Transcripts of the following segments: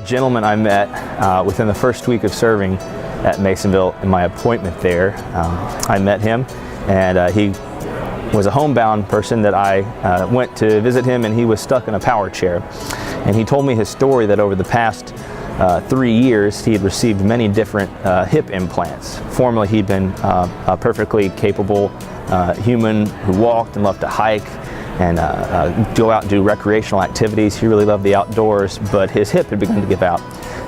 gentleman I met within the first week of serving at Masonville in my appointment there. I met him, and he was a homebound person that I went to visit him, and he was stuck in a power chair. And he told me his story that over the past 3 years he had received many different hip implants. Formerly he'd been a perfectly capable human who walked and loved to hike and go out and do recreational activities. He really loved the outdoors, but his hip had begun to give out.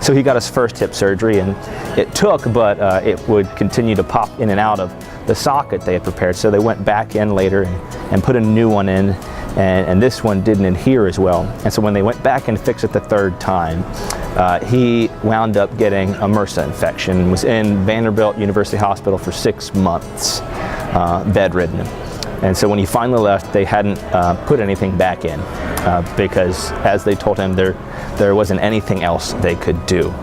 So he got his first hip surgery, and it took, but it would continue to pop in and out of the socket they had prepared. So they went back in later and put a new one in, and this one didn't adhere as well. And so when they went back and fixed it the third time, he wound up getting a MRSA infection and was in Vanderbilt University Hospital for 6 months, bedridden. And so when he finally left, they hadn't put anything back in because, as they told him, there wasn't anything else they could do.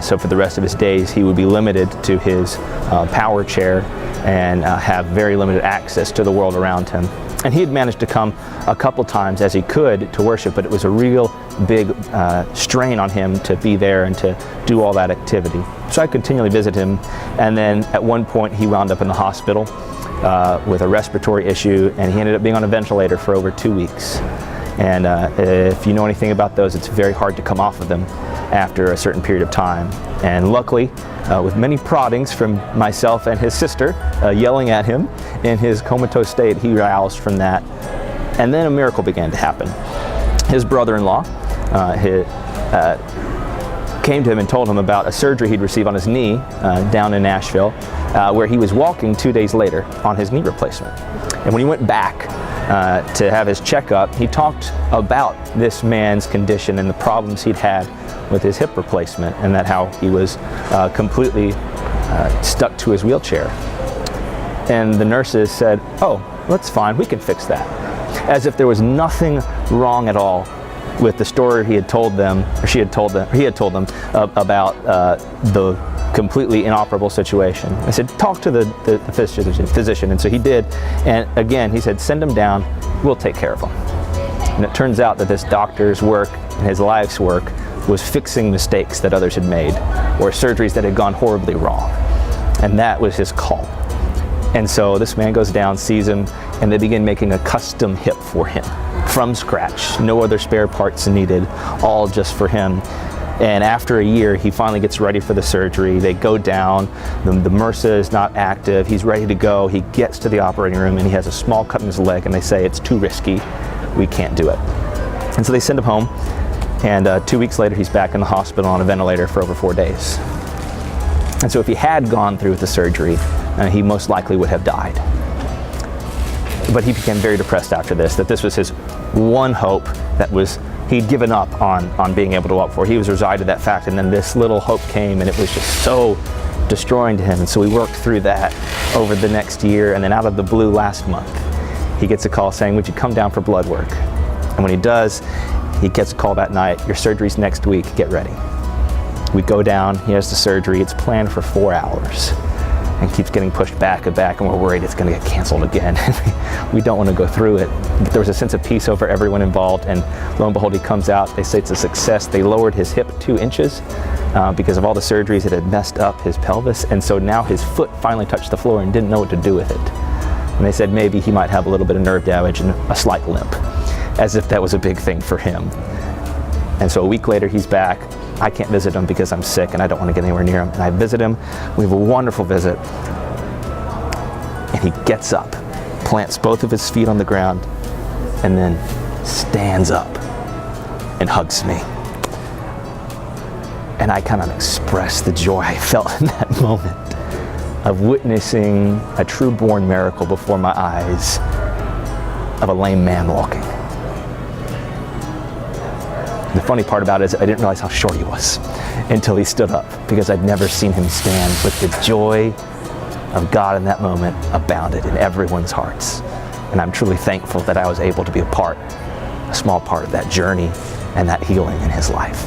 So for the rest of his days, he would be limited to his power chair and have very limited access to the world around him. And he had managed to come a couple times as he could to worship, but it was a real big strain on him to be there and to do all that activity. So I continually visit him, and then at one point he wound up in the hospital with a respiratory issue, and he ended up being on a ventilator for over 2 weeks. And if you know anything about those, it's very hard to come off of them after a certain period of time. And luckily, with many proddings from myself and his sister yelling at him in his comatose state, he roused from that. And then a miracle began to happen. His brother-in-law came to him and told him about a surgery he'd received on his knee down in Nashville, where he was walking 2 days later on his knee replacement. And when he went back to have his checkup, he talked about this man's condition and the problems he'd had with his hip replacement, and that how he was completely stuck to his wheelchair. And the nurses said, "Oh, that's fine, we can fix that." As if there was nothing wrong at all with the story he had told them, or he had told them about the completely inoperable situation. I said, "Talk to the physician," and so he did. And again, he said, "Send him down, we'll take care of him." And it turns out that this doctor's work and his life's work was fixing mistakes that others had made, or surgeries that had gone horribly wrong. And that was his call. And so this man goes down, sees him, and they begin making a custom hip for him from scratch. No other spare parts needed, all just for him. And after a year, he finally gets ready for the surgery. They go down, the MRSA is not active, he's ready to go. He gets to the operating room and he has a small cut in his leg, and they say, "It's too risky, we can't do it." And so they send him home, and 2 weeks later he's back in the hospital on a ventilator for over 4 days. And so if he had gone through with the surgery, he most likely would have died. But he became very depressed after this, that this was his one hope that he'd given up on being able to walk for. He was resigned to that fact, and then this little hope came, and it was just so destroying to him. And so we worked through that over the next year, and then out of the blue last month, he gets a call saying, "Would you come down for blood work?" And when he does, he gets a call that night, "Your surgery's next week, get ready." We go down, he has the surgery, it's planned for 4 hours, and keeps getting pushed back and back, and we're worried it's gonna get canceled again. We don't wanna go through it. But there was a sense of peace over everyone involved, and lo and behold, he comes out, they say it's a success. They lowered his hip 2 inches because of all the surgeries that had messed up his pelvis, and so now his foot finally touched the floor and didn't know what to do with it. And they said maybe he might have a little bit of nerve damage and a slight limp, as if that was a big thing for him. And so a week later, he's back. I can't visit him because I'm sick and I don't want to get anywhere near him. And I visit him, we have a wonderful visit. And he gets up, plants both of his feet on the ground, and then stands up and hugs me. And I cannot express the joy I felt in that moment of witnessing a true born miracle before my eyes of a lame man walking. The funny part about it is I didn't realize how short he was until he stood up, because I'd never seen him stand with the joy of God in that moment abounded in everyone's hearts. And I'm truly thankful that I was able to be a small part of that journey and that healing in his life.